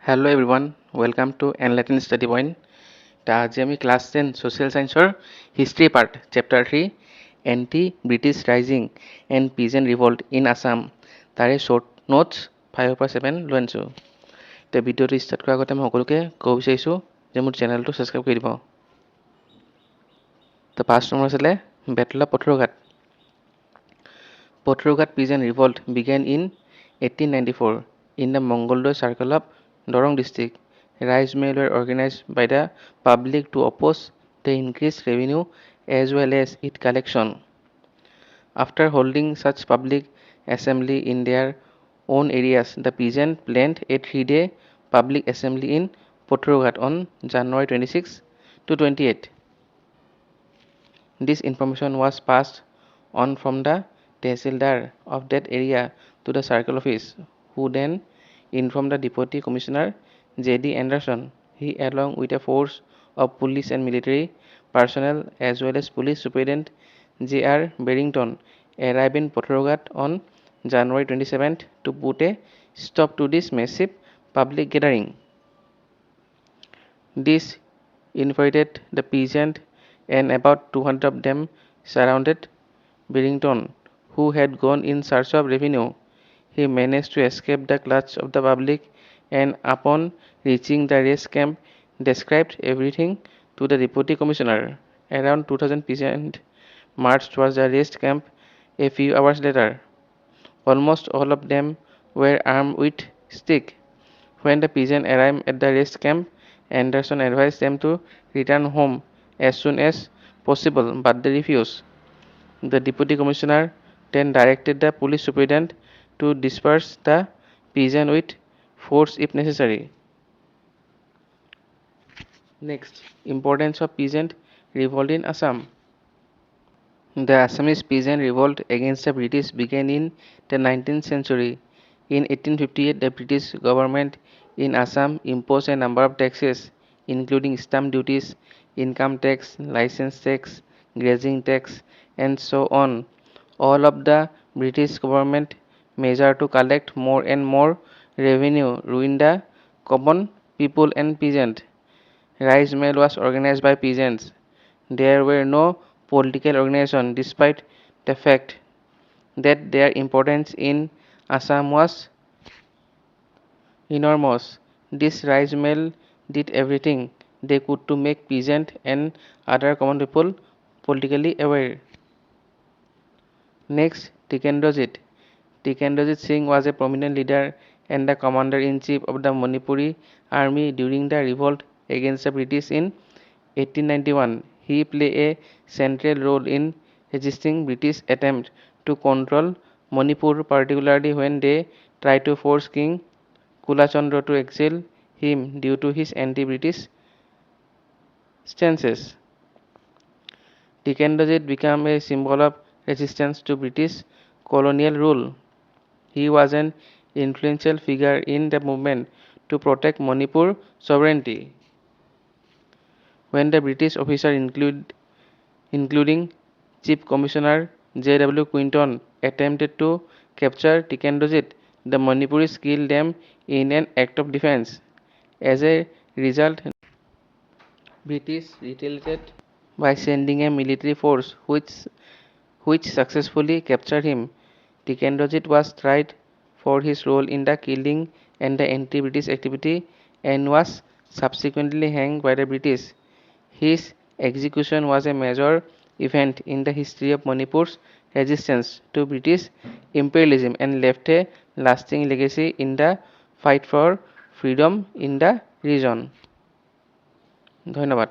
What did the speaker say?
Hello everyone, welcome to Enlightened Study Point. আজি আমি Class 10 Social Science History Part Chapter 3 Anti-British Rising and Peasant Revolt in Assam তাৰে short notes 5-7 লৈ আনিছোঁ। এতিয়া ভিডিঅ'টো start কৰাৰ আগতে মই সকলোকে ক'ব বিচাৰিছোঁ যে মোৰ চেনেলটো ছাবস্ক্ৰাইব কৰি দিব। তো ফাৰ্ষ্ট নম্বৰ আছিলে battle of Patharughat. Potrugat Peasant Revolt began in 1894 in the Mongoldoy circle of Dorong district. Rice mills were organized by the public to oppose the increased revenue as well as its collection. After holding such public assembly in their own areas, the peasants planned a 3-day public assembly in Potrugat on January 26 to 28. This information was passed on from the Tehsildar of that area to the circle office, who then informed the Deputy Commissioner J.D. Anderson. He, along with a force of police and military personnel as well as Police Superintendent J.R. Barrington, arrived in Potrugat on January 27th to put a stop to this massive public gathering. This infuriated the peasants, and about 200 of them surrounded Barrington, who had gone in search of revenue. He managed to escape the clutch of the public and upon reaching the race camp described everything to the deputy commissioner. Around 2000 peasants marched towards the rest camp a few hours later. Almost all of them were armed with sticks. When the peasants arrived at the rest camp, Anderson advised them to return home as soon as possible, but they refused. The deputy commissioner then directed the police superintendent to disperse the peasants with force if necessary. Next, importance of peasant revolt in Assam. The Assamese peasant revolt against the British began in the 19th century. In 1858, the British government in Assam imposed a number of taxes, including stamp duties, income tax, license tax, grazing tax, and so on. All of the British government measures to collect more and more revenue ruined the common people and peasants. Rice mill was organized by peasants. There were no political organization, despite the fact that their importance in Assam was enormous. This rice mill did everything they could to make peasants and other common people politically aware. Next, Tikendrajit. Tikendrajit Singh was a prominent leader and the commander-in-chief of the Manipuri army during the revolt against the British in 1891. He played a central role in resisting British attempts to control Manipur, particularly when they tried to force King Kulachandra to exile him due to his anti-British stances. Tikendrajit became a symbol of resistance to British colonial rule. He was an influential figure in the movement to protect Manipur sovereignty. When the British officers, including Chief Commissioner J.W. Quinton, attempted to capture Tikendrajit, the Manipuris killed them in an act of defense. As a result, British retaliated by sending a military force which successfully captured him. Tikendrajit was tried for his role in the killing and the anti-British activity and was subsequently hanged by the British. His execution was a major event in the history of Manipur's resistance to British imperialism and left a lasting legacy in the fight for freedom in the region. ধন্যবাদ।